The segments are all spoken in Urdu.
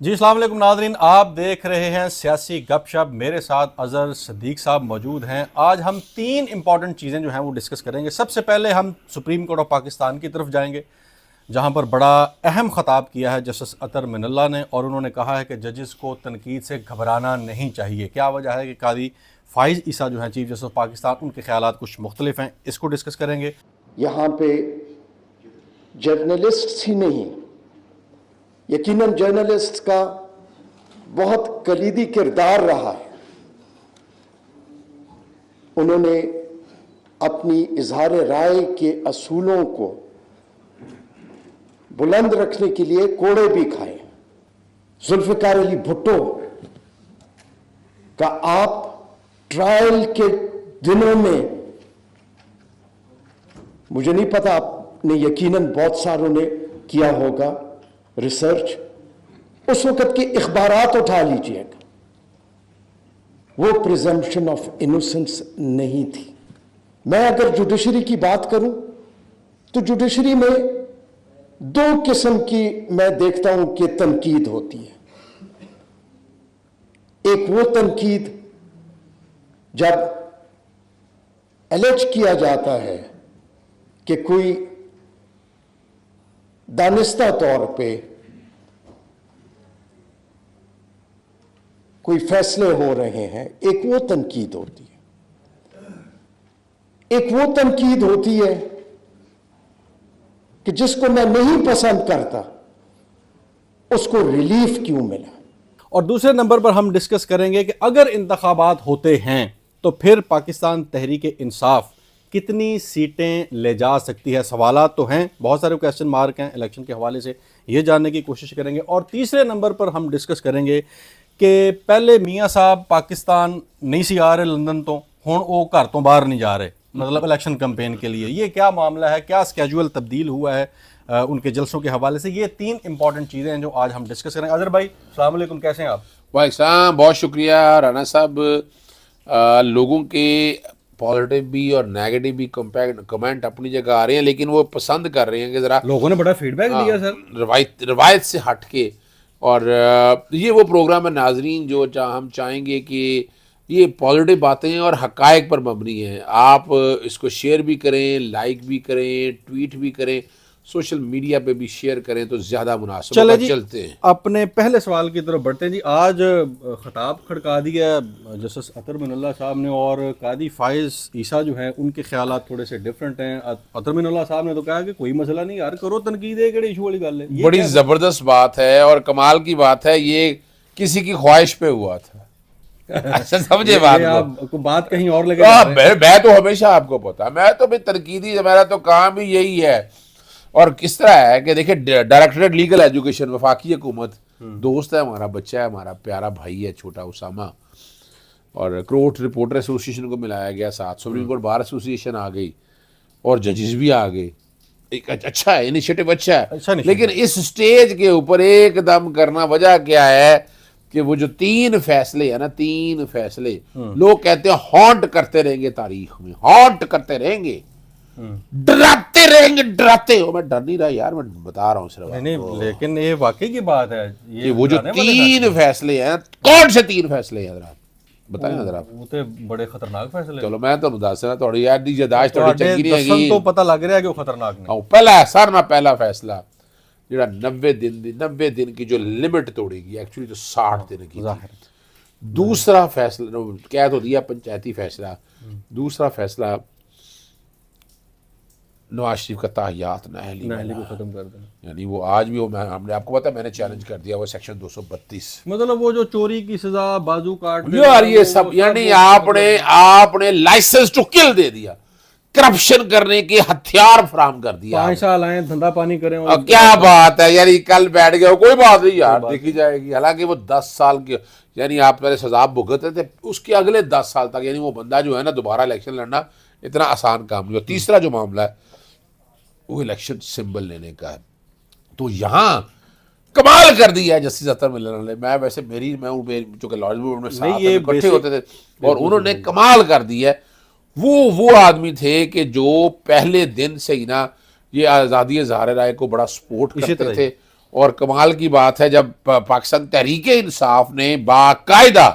جی السلام علیکم ناظرین، آپ دیکھ رہے ہیں سیاسی گپ شپ۔ میرے ساتھ اظہر صدیق صاحب موجود ہیں۔ آج ہم 3 امپورٹنٹ چیزیں جو ہیں وہ ڈسکس کریں گے۔ سب سے پہلے ہم سپریم کورٹ آف پاکستان کی طرف جائیں گے، جہاں پر بڑا اہم خطاب کیا ہے جسٹس اطہر من اللہ نے، اور انہوں نے کہا ہے کہ ججز کو تنقید سے گھبرانا نہیں چاہیے۔ کیا وجہ ہے کہ قاضی فائز عیسیٰ جو ہیں چیف جسٹس آف پاکستان، ان کے خیالات کچھ مختلف ہیں، اس کو ڈسکس کریں گے۔ یہاں پہ جرنلسٹ ہی نہیں، یقیناً جرنلسٹ کا بہت کلیدی کردار رہا ہے۔ انہوں نے اپنی اظہار رائے کے اصولوں کو بلند رکھنے کے لیے کوڑے بھی کھائے۔ ذوالفقار علی بھٹو کا آپ ٹرائل کے دنوں میں، مجھے نہیں پتا، آپ نے یقیناً بہت ساروں نے کیا ہوگا ریسرچ، اس وقت کے اخبارات اٹھا لیجئے گا، وہ پریزمپشن آف انوسنس نہیں تھی۔ میں اگر جوڈیشری کی بات کروں تو جوڈیشری میں 2 قسم کی میں دیکھتا ہوں کہ تنقید ہوتی ہے۔ ایک وہ تنقید جب الج کیا جاتا ہے کہ کوئی دانستہ طور پہ کوئی فیصلے ہو رہے ہیں، ایک وہ تنقید ہوتی ہے۔ ایک وہ تنقید ہوتی ہے کہ جس کو میں نہیں پسند کرتا اس کو ریلیف کیوں ملا۔ اور دوسرے نمبر پر ہم ڈسکس کریں گے کہ اگر انتخابات ہوتے ہیں تو پھر پاکستان تحریک انصاف کتنی سیٹیں لے جا سکتی ہے۔ سوالات تو ہیں، بہت سارے کویسچن مارک ہیں الیکشن کے حوالے سے، یہ جاننے کی کوشش کریں گے۔ اور تیسرے نمبر پر ہم ڈسکس کریں گے کہ پہلے میاں صاحب پاکستان نہیں سی آ رہے لندن تو ہن وہ گھر تو باہر نہیں جا رہے، مطلب الیکشن کمپین کے لیے، یہ کیا معاملہ ہے، کیا اسکیجول تبدیل ہوا ہے ان کے جلسوں کے حوالے سے۔ یہ 3 امپورٹنٹ چیزیں ہیں جو آج ہم ڈسکس کریں گے۔ اظہر بھائی السلام علیکم، کیسے ہیں آپ؟ وعلیکم السلام، بہت شکریہ رانا صاحب۔ لوگوں کے پازیٹیو بھی اور نیگیٹو بھی کمنٹ اپنی جگہ آ رہے ہیں، لیکن وہ پسند کر رہے ہیں کہ ذرا لوگوں نے بڑا فیڈ بیک دیا سر، روایت سے ہٹ کے، اور یہ وہ پروگرام ہے ناظرین جو ہم چاہیں گے کہ یہ پازیٹیو باتیں اور حقائق پر مبنی ہیں۔ آپ اس کو شیئر بھی کریں، لائک بھی کریں، ٹویٹ بھی کریں، سوشل میڈیا پہ بھی شیئر کریں تو زیادہ مناسب ہوگا۔ چلتے ہیں اپنے پہلے سوال کی طرف بڑھتے ہیں۔ جی آج خطاب کھڑکا دیا جسٹس اطہر من اللہ صاحب نے، اور قاضی فائز عیسیٰ جو ہیں ان کے خیالات تھوڑے سے ڈیفرنٹ ہیں۔ اطہر من اللہ صاحب نے تو کہا کہ کوئی مسئلہ نہیں یار، کرو تنقید، ہے کیڑی ایشو والی گل ہے۔ بڑی زبردست بات ہے اور کمال کی بات ہے، یہ کسی کی خواہش پہ ہوا تھا۔ سمجھے بات کو، بات کہیں اور لگے۔ میں تو ہمیشہ آپ کو پتا، میں تو تنقیدی، میرا تو کام بھی یہی ہے۔ اور کس طرح ہے کہ دیکھیں، ڈائریکٹریٹ لیگل ایجوکیشن وفاقی حکومت دوست ہے ہمارا، بچہ ہے ہمارا، پیارا بھائی ہے چھوٹا اسامہ، اور کورٹ رپورٹر ایسوسیشن کو ملایا گیا ساتھ، سپریم کورٹ بار ایسوسیشن آ گئی اور ججز بھی آ گئے۔ ایک اچھا ہے، انیشیٹو اچھا ہے، لیکن اس سٹیج کے اوپر ایک دم کرنا وجہ کیا ہے کہ وہ جو 3 فیصلے ہیں نا، 3 فیصلے لوگ کہتے ہیں ہانٹ کرتے رہیں گے، تاریخ میں ہانٹ کرتے رہیں گے، ڈراتے رہیں گے، ڈراتے ہو۔ میں ڈر نہیں رہا یار، میں بتا رہا ہوں صرف، لیکن یہ واقعی کی بات ہے کہ وہ جو 3 فیصلے ہیں، کون سے 3 فیصلے ہیں ذرا بتائیں ذرا۔ وہ تے بڑے خطرناک فیصلے۔ چلو میں تو دس رہا، تھوڑی یاد دی یاداشت تھوڑی چنگی نہیں دسن تو پتہ لگ رہا ہے کہ وہ خطرناک نہیں۔ پہلا سر نا، پہلا فیصلہ جڑا 90 دن کی جو لمٹ توڑے گی، ایکچولی تو 60 دن کی تھی۔ دوسرا فیصلہ کہہ تو دیا پنچایتی فیصلہ، دوسرا فیصلہ نواز شریف کا تاحیات نااہلی کو ختم کر دینا، یعنی وہ آج بھی ہم نے آپ کو پتا، میں نے چیلنج کر دیا وہ سیکشن 232، مطلب وہ جو چوری کی سزا، بازو کاٹ یار یہ سب، یعنی آپ نے لائسنس ٹو کل دے دیا، کرپشن کرنے کے ہتھیار فراہم کر دیا۔ 5 سال آئے دھندا پانی کریں، کیا بات ہے یعنی، کل بیٹھ گئے، کوئی بات نہیں یار، دیکھی جائے گی۔ حالانکہ وہ 10 سال کے، یعنی آپ پہلے سزا بھگتے تھے، اس کے اگلے 10 سال تک، یعنی وہ بندہ جو ہے نا دوبارہ الیکشن لڑنا اتنا آسان کام نہیں۔ تیسرا جو معاملہ ہے وہ الیکشن سمبل لینے کا ہے، تو یہاں کمال کر دیا ہے جسٹس اطہر من اللہ نے۔ میں ویسے میں چونکہ لاج بورڈ میں ساتھ اکٹھے ہوتے تھے، اور انہوں نے کمال کر دیا ہے۔ وہ آدمی تھے کہ جو پہلے دن سے ہی نا یہ آزادی اظہار رائے کو بڑا سپورٹ کرتے تھے، اور کمال کی بات ہے جب پاکستان تحریک انصاف نے باقاعدہ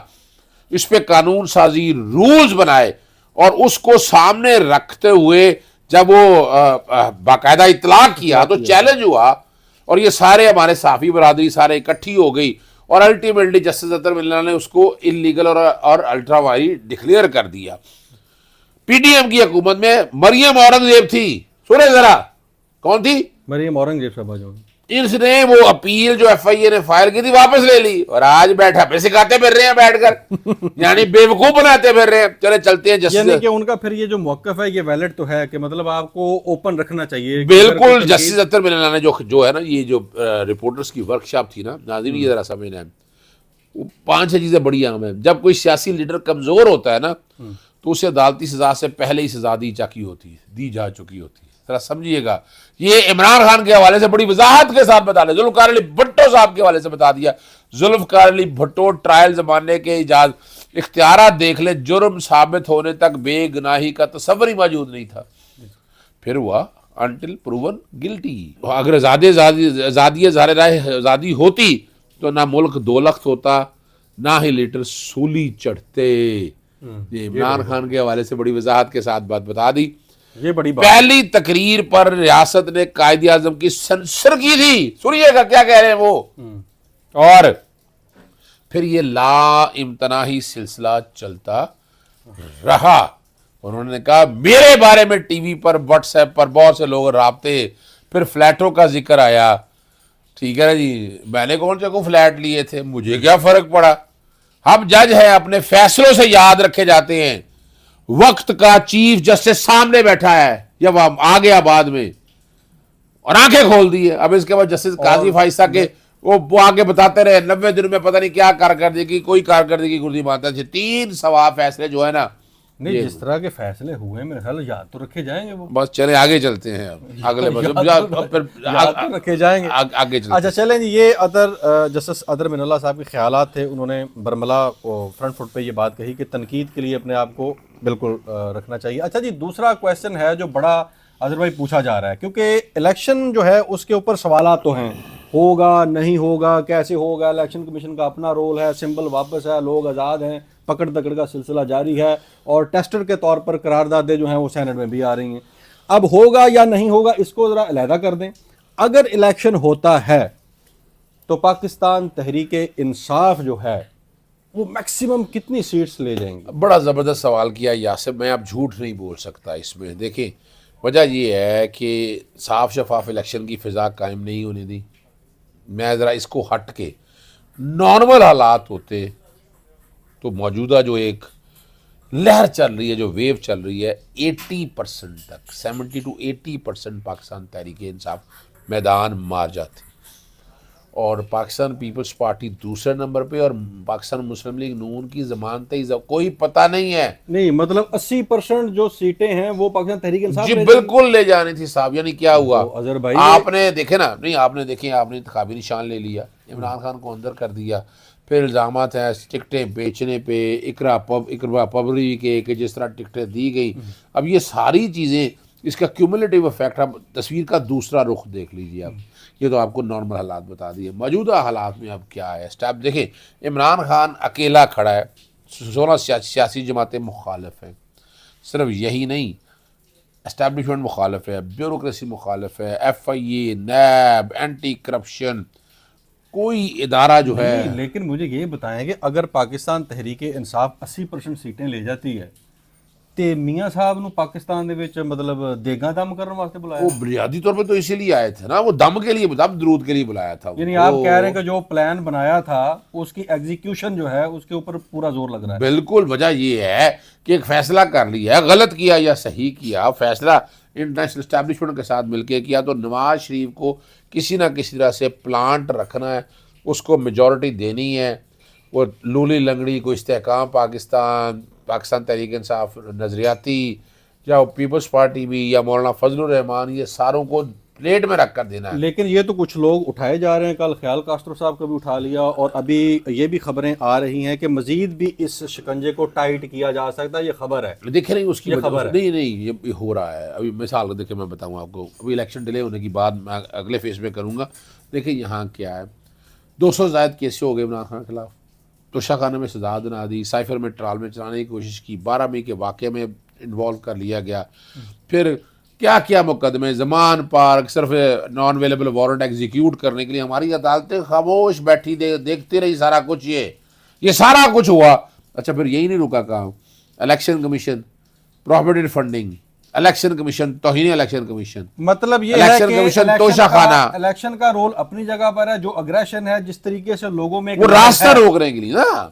اس پہ قانون سازی رولز بنائے اور اس کو سامنے رکھتے ہوئے جب وہ باقاعدہ اطلاع کیا تو چیلنج ہوا اور یہ سارے ہمارے صحافی برادری سارے اکٹھی ہو گئی اور الٹیمیٹلی جسٹس اطہر ملنا نے اس کو انلیگل اور الٹرا وائری ڈکلیئر کر دیا. پی ڈی ایم کی حکومت میں مریم اورنگزیب تھی, سنیں ذرا کون تھی؟ مریم اورنگزیب صاحبہ جو اس نے وہ اپیل جو ایف آئی اے نے فائل کی تھی واپس لے لی اور آج بیٹھا پہ سکھاتے پھر رہے ہیں بیٹھ کر یعنی بیوقوف بناتے پھر رہے ہیں. چلے چلتے ہیں جسٹس, یعنی کہ ان کا پھر یہ جو موقف ہے یہ ویلڈ تو ہے کہ مطلب آپ کو اوپن رکھنا چاہیے. بالکل. جسٹس اطہر ملنا نے جو ہے نا یہ جو رپورٹرز کی ورکشاپ تھی نا, ناظرین یہ ذرا سمجھنا ہے, 5-6 چیزیں بڑی عام ہیں. جب کوئی سیاسی لیڈر کمزور ہوتا ہے نا تو اسے عدالتی سزا سے پہلے ہی سزا دی جا چکی ہوتی ہے. ذرا سمجھیے گا, یہ عمران خان کے حوالے سے بڑی وضاحت کے ساتھ بتا دیں, ذوالفقار علی بھٹو صاحب کے حوالے سے بتا دیا. ذوالفقار علی بھٹو ٹرائل زمانے کے اختیارات دیکھ لے, جرم ثابت ہونے تک بے گناہی کا تصور ہی موجود نہیں تھا, پھر ہوا انٹل پروون گلٹی. اگر آزادی ہوتی تو نہ ملک 2 لخت ہوتا نہ ہی لیٹر سولی چڑھتے. یہ عمران خان کے حوالے سے بڑی وضاحت کے ساتھ بات بتا دی. یہ بڑی بات. پہلی تقریر پر ریاست نے قائد اعظم کی سنسر کی تھی, سنیے گا کیا کہہ رہے ہیں وہ, اور پھر یہ لا امتناہی سلسلہ چلتا رہا. انہوں نے کہا میرے بارے میں ٹی وی پر واٹس ایپ پر بہت سے لوگ رابطے, پھر فلیٹوں کا ذکر آیا. ٹھیک ہے نا جی, میں نے کون سے کو فلیٹ لیے تھے, مجھے کیا فرق پڑا. ہم جج ہیں, اپنے فیصلوں سے یاد رکھے جاتے ہیں. وقت کا چیف جسٹس سامنے بیٹھا ہے یا وہ آ گیا بعد میں اور آنکھیں کھول دی ہے. اب اس کے بعد جسٹس قاضی فائز صاحب کے وہ آگے بتاتے رہے 90 دن میں پتہ نہیں کیا کارکردگی, کوئی کارکردگی گردی مانتا ہے. 3 سوا فیصلے جو ہے نا, نہیں جس طرح کے فیصلے ہوئے میرے خیال یاد تو رکھے جائیں گے وہ. بس چلیں آگے چلتے ہیں, اگلے رکھے جائیں گے آگے چلتے. اچھا چلیں جی, یہ جسٹس اطہر من اللہ صاحب کے خیالات تھے. انہوں نے برملا فرنٹ فٹ پہ یہ بات کہی کہ تنقید کے لیے اپنے آپ کو بالکل رکھنا چاہیے. اچھا جی, دوسرا کویسچن ہے جو بڑا اظہر بھائی پوچھا جا رہا ہے, کیونکہ الیکشن جو ہے اس کے اوپر سوالات تو ہیں, ہوگا نہیں ہوگا, کیسے ہوگا, الیکشن کمیشن کا اپنا رول ہے, سمبل واپس ہے, لوگ آزاد ہیں, پکڑ دکڑ کا سلسلہ جاری ہے, اور ٹیسٹر کے طور پر قراردادیں جو ہیں وہ سینٹ میں بھی آ رہی ہیں. اب ہوگا یا نہیں ہوگا اس کو ذرا علیحدہ کر دیں. اگر الیکشن ہوتا ہے تو پاکستان تحریک انصاف جو ہے وہ میکسیمم کتنی سیٹس لے جائیں گے؟ بڑا زبردست سوال کیا یاسر, میں اب جھوٹ نہیں بول سکتا اس میں. دیکھیں وجہ یہ ہے کہ صاف شفاف الیکشن کی فضا قائم نہیں ہونے دی. میں ذرا اس کو ہٹ کے نارمل حالات ہوتے تو موجودہ جو ایک لہر چل رہی ہے, جو ویو چل رہی ہے, 80% تک 70 to 80% پاکستان تحریک انصاف میدان مار جاتی, اور پاکستان پیپلز پارٹی دوسرے نمبر پہ, اور پاکستان مسلم لیگ نون کی ضمانتیں کوئی پتہ نہیں ہے. نہیں مطلب 80% جو سیٹیں ہیں وہ پاکستان تحریک انصاف جی بالکل لے جانی تھی صاحب. یعنی کیا ہوا اظہر بھائی, آپ نے دیکھے نا, نہیں آپ نے دیکھیں, آپ نے انتخابی نشان لے لیا, عمران خان کو اندر کر دیا, پھر الزامات ہیں ٹکٹیں بیچنے پہ, اقرا پبری کے کہ جس طرح ٹکٹیں دی گئی. اب یہ ساری چیزیں, اس کا کیومولیٹیو افیکٹ, اب تصویر کا دوسرا رخ دیکھ لیجیے. اب یہ تو آپ کو نارمل حالات بتا دیے, موجودہ حالات میں اب کیا ہے اسٹیپ دیکھیں. عمران خان اکیلا کھڑا ہے, 16 سیاسی جماعتیں مخالف ہیں. صرف یہی نہیں, اسٹیبلشمنٹ مخالف ہے, بیوروکریسی مخالف ہے, ایف آئی اے, نیب, اینٹی کرپشن, کوئی ادارہ جو ہے. لیکن مجھے یہ بتائیں کہ اگر پاکستان تحریک انصاف 80% سیٹیں لے جاتی ہے تے میاں صاحب نو پاکستان دے وچ مطلب دیگاں دم کرنے واسطے بلایا, وہ بنیادی طور پہ تو اسی لیے آئے تھے نا, وہ دم کے لیے, دم درود کے لیے بلایا تھا. یعنی آپ کہہ رہے ہیں کہ جو پلان بنایا تھا اس کی ایگزیکیوشن جو ہے اس کے اوپر پورا زور لگ رہا ہے. بالکل. وجہ یہ ہے کہ ایک فیصلہ کر لیا, غلط کیا یا صحیح کیا, فیصلہ انٹرنیشنل اسٹیبلشمنٹ کے ساتھ مل کے کیا, تو نواز شریف کو کسی نہ کسی طرح سے پلانٹ رکھنا ہے, اس کو میجورٹی دینی ہے. وہ لولی لنگڑی کو استحکام پاکستان تحریک انصاف نظریاتی, یا پیپلز پارٹی بھی, یا مولانا فضل الرحمان, یہ ساروں کو پلیٹ میں رکھ کر دینا ہے. لیکن یہ تو کچھ لوگ اٹھائے جا رہے ہیں, کل خیال کاسترو صاحب کا بھی اٹھا لیا, اور ابھی یہ بھی خبریں آ رہی ہیں کہ مزید بھی اس شکنجے کو ٹائٹ کیا جا سکتا ہے, یہ خبر ہے. دیکھیں نہیں اس کی یہ خبر ہے. نہیں یہ ہو رہا ہے. ابھی مثال دیکھیں میں بتاؤں آپ کو, ابھی الیکشن ڈیلے ہونے کی بات میں اگلے فیز میں کروں گا. دیکھیں یہاں کیا ہے, 200 زائد کیس ہو گئے عمران خان کے خلاف, توشہ خانہ میں سزا دنا دی, سائفر میں ٹرال میں چلانے کی کوشش کی, 12 مئی کے واقعے میں انوالو کر لیا گیا, پھر کیا کیا مقدمے, زمان پارک صرف نان اویلیبل وارنٹ ایگزیکیوٹ کرنے کے لیے ہماری عدالتیں خاموش بیٹھی دیکھتی رہی سارا کچھ. یہ سارا کچھ ہوا. اچھا پھر یہی نہیں رکا کام, election commission prohibited funding, election commission توہین الیکشن کمیشن, مطلب یہ ہے الیکشن کہ کمیشن توشہ خانہ, الیکشن کا رول اپنی جگہ پر ہے, جو اگریشن ہے جس طریقے سے لوگوں میں وہ راستہ روکنے کے لیے نا.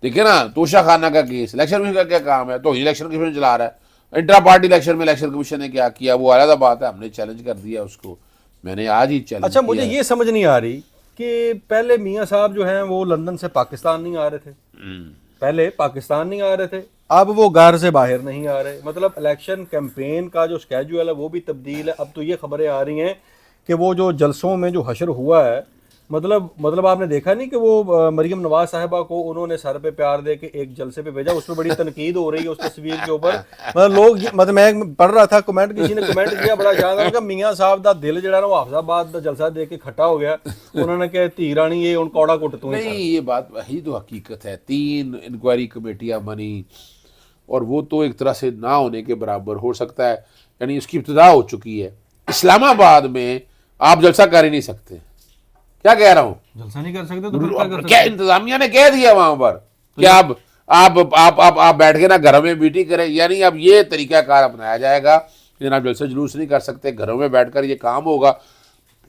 دیکھیں نا توشہ خانہ کا کیس, الیکشن کمیشن کا کیا کام ہے, توہین الیکشن کمیشن چلا رہا ہے. انٹرا پارٹی الیکشن میں الیکشن کمیشن نے کیا کیا وہ علیحدہ بات ہے, ہم نے چیلنج کر دیا اس کو, میں نے آج ہی چیلنج. اچھا مجھے یہ سمجھ نہیں آ رہی کہ پہلے میاں صاحب جو ہیں وہ لندن سے پاکستان نہیں آ رہے تھے, پہلے پاکستان نہیں آ رہے تھے, اب وہ گھر سے باہر نہیں آ رہے. مطلب الیکشن کیمپین کا جو اسکیجول ہے وہ بھی تبدیل ہے. اب تو یہ خبریں آ رہی ہیں کہ وہ جو جلسوں میں جو حشر ہوا ہے, مطلب آپ نے دیکھا نہیں کہ وہ مریم نواز صاحبہ کو انہوں نے سر پہ پیار دے کے ایک جلسے پہ بھیجا, اس پہ بڑی تنقید ہو رہی ہے اس تصویر کے اوپر. مطلب لوگ مطلب میں پڑھ رہا تھا کمنٹ, کسی نے کمنٹ کیا بڑا شاندار کہ میاں صاحب دا دل جڑا نا وہ حافظ آباد دا جلسہ دیکھ کے کھٹا ہو گیا. انہوں نے کہ دھی رانی یہ ان کوڑا کٹ تو نہیں, یہ بات وہی تو حقیقت ہے. 3 انکوائری کمیٹیاں بنی اور وہ تو ایک طرح سے نہ ہونے کے برابر ہو سکتا ہے, یعنی اس کی ابتدا ہو چکی ہے. اسلام آباد میں آپ جلسہ کر ہی نہیں سکتے. کیا کہہ رہا ہوں, جلسہ نہیں کر سکتے تو پھر کیا کر کیا انتظامیہ نے کہہ دیا وہاں پر کہ آپ بیٹھ کے نا گھروں میں میٹنگ کریں. یعنی اب یہ طریقہ کار اپنایا جائے گا کہ جناب جلسہ جلوس نہیں کر سکتے, گھروں میں بیٹھ کر یہ کام ہوگا.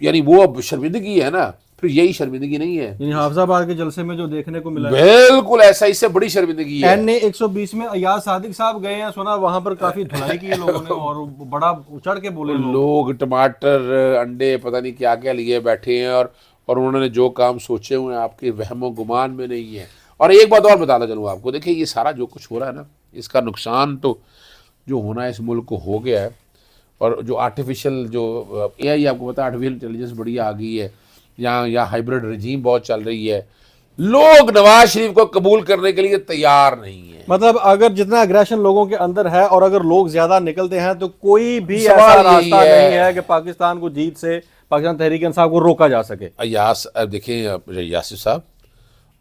یعنی وہ اب شرمندگی ہے نا, پھر یہی شرمندگی نہیں ہے. یعنی حافظ آباد کے جلسے میں جو دیکھنے کو ملا بالکل ایسا, اس سے بڑی شرمندگی ہے. NA 120 میں ایاز صادق صاحب گئے ہیں, سنا وہاں پر کافی دھلائی کی لوگوں نے اور بڑا اچڑ کے بولے لوگ ٹماٹر انڈے پتہ نہیں کیا کیا لیے بیٹھے ہیں, اور انہوں نے جو کام سوچے ہوئے ہیں آپ کے وہم و گمان میں نہیں ہے. اور ایک بات اور بتانا چلوں آپ کو, دیکھیں یہ سارا جو کچھ ہو رہا ہے نا, اس کا نقصان تو جو ہونا ہے اس ملک کو ہو گیا ہے. اور جو آرٹیفیشل جو AI آپ کو پتا آرٹیفیشل انٹیلیجنس بڑی آ گئی ہے, یہاں ہائبرڈ رجیم بہت چل رہی ہے, لوگ نواز شریف کو قبول کرنے کے لیے تیار نہیں ہیں. مطلب اگر جتنا اگریشن لوگوں کے اندر ہے اور اگر لوگ زیادہ نکلتے ہیں تو کوئی بھی ایسا راستہ نہیں ہے کہ پاکستان کو جیت سے پاکستان تحریک انصاف کو روکا جا سکے. دیکھیں یاسر صاحب,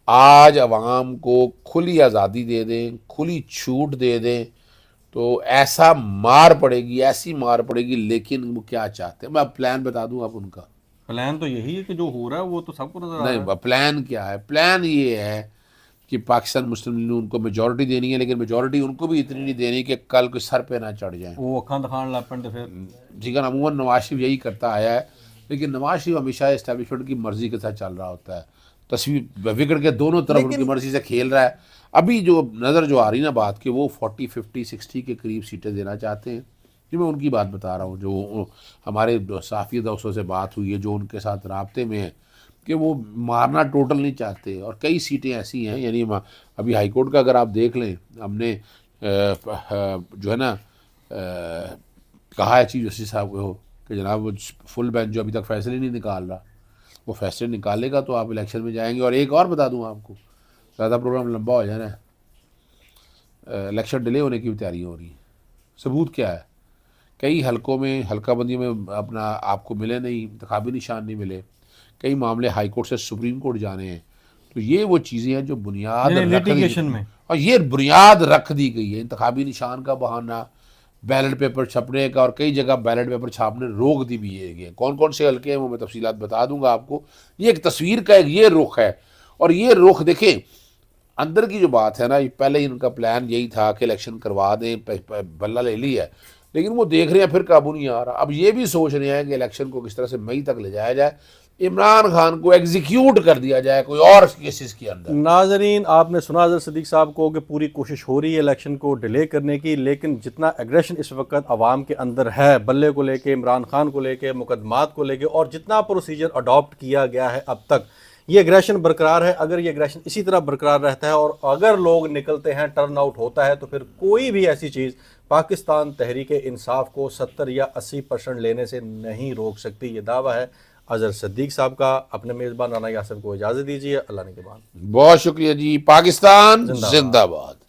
آج عوام کو کھلی آزادی دے دیں, کھلی چھوٹ دے دیں تو ایسا مار پڑے گی, ایسی مار پڑے گی. لیکن وہ کیا چاہتے ہیں, میں پلان بتا دوں آپ ان کا. پلان تو یہی ہے کہ جو ہو رہا ہے وہ تو سب کو نظر آ رہا ہے. نہیں, پلان کیا ہے, پلان یہ ہے کہ پاکستان مسلم لیگ ان کو میجورٹی دینی ہے, لیکن میجورٹی ان کو بھی اتنی نہیں دینی کہ کل کوئی سر پہ نہ چڑھ جائیں. وہ اکھاں دکھان لاپن تو پھر ٹھیک ہے نا. عموماً نواز شریف یہی کرتا آیا ہے, لیکن نواز شریف ہمیشہ اسٹیبلشمنٹ کی مرضی کے ساتھ چل رہا ہوتا ہے. تصویر بگڑ کے دونوں طرف ان کی مرضی سے کھیل رہا ہے. ابھی جو نظر جو آ رہی نا بات کہ وہ 40 50 60 کے قریب سیٹیں دینا چاہتے ہیں. یہ میں ان کی بات بتا رہا ہوں جو ہمارے صحافی دوستوں سے بات ہوئی ہے, جو ان کے ساتھ رابطے میں ہیں, کہ وہ مارنا ٹوٹل نہیں چاہتے. اور کئی سیٹیں ایسی ہیں, یعنی ابھی ہائی کورٹ کا اگر آپ دیکھ لیں, ہم نے جو ہے نا کہا ہے چیف جسٹس صاحب کو کہ جناب وہ فل بینچ جو ابھی تک فیصلے نہیں نکال رہا, وہ فیصلے نکالے گا تو آپ الیکشن میں جائیں گے. اور ایک اور بتا دوں آپ کو, زیادہ پروگرام لمبا ہو جانا ہے, الیکشن ڈیلے ہونے کی بھی تیاری ہو رہی ہے. ثبوت کیا ہے, کئی حلقوں میں حلقہ بندی میں اپنا آپ کو ملے نہیں, انتخابی نشان نہیں ملے, کئی معاملے ہائی کورٹ سے سپریم کورٹ جانے ہیں. تو یہ وہ چیزیں ہیں جو بنیاد لیٹیگیشن میں, اور یہ بنیاد رکھ دی گئی ہے. انتخابی نشان کا بہانہ, بیلٹ پیپر چھپنے کا, اور کئی جگہ بیلٹ پیپر چھاپنے روک دی بھی ہے. کون کون سے حلقے ہیں وہ میں تفصیلات بتا دوں گا آپ کو. یہ ایک تصویر کا ایک یہ رخ ہے. اور یہ رخ دیکھیں اندر کی جو بات ہے نا, پہلے ہی ان کا پلان یہی تھا کہ الیکشن کروا دیں, بلہ لے لی ہے, لیکن وہ دیکھ رہے ہیں پھر قابو نہیں آ رہا. اب یہ بھی سوچ رہے ہیں کہ الیکشن کو کس طرح سے مئی تک لے جایا جائے, عمران خان کو ایگزیکیوٹ کر دیا جائے کوئی اور کیسز کے اندر. ناظرین آپ نے سنا اظہر صدیق صاحب کو کہ پوری کوشش ہو رہی ہے الیکشن کو ڈیلے کرنے کی, لیکن جتنا ایگریشن اس وقت عوام کے اندر ہے بلے کو لے کے, عمران خان کو لے کے, مقدمات کو لے کے, اور جتنا پروسیجر اڈاپٹ کیا گیا ہے اب تک, یہ ایگریشن برقرار ہے. اگر یہ ایگریشن اسی طرح برقرار رہتا ہے اور اگر لوگ نکلتے ہیں, ٹرن آؤٹ ہوتا ہے, تو پھر کوئی بھی ایسی چیز پاکستان تحریک انصاف کو 70 یا 80% لینے سے نہیں روک سکتی. یہ دعویٰ ہے اظہر صدیق صاحب کا. اپنے میزبان رانا یاسر کو اجازت دیجیے. اللہ نے کے بعد. بہت شکریہ جی. پاکستان زندہ باد.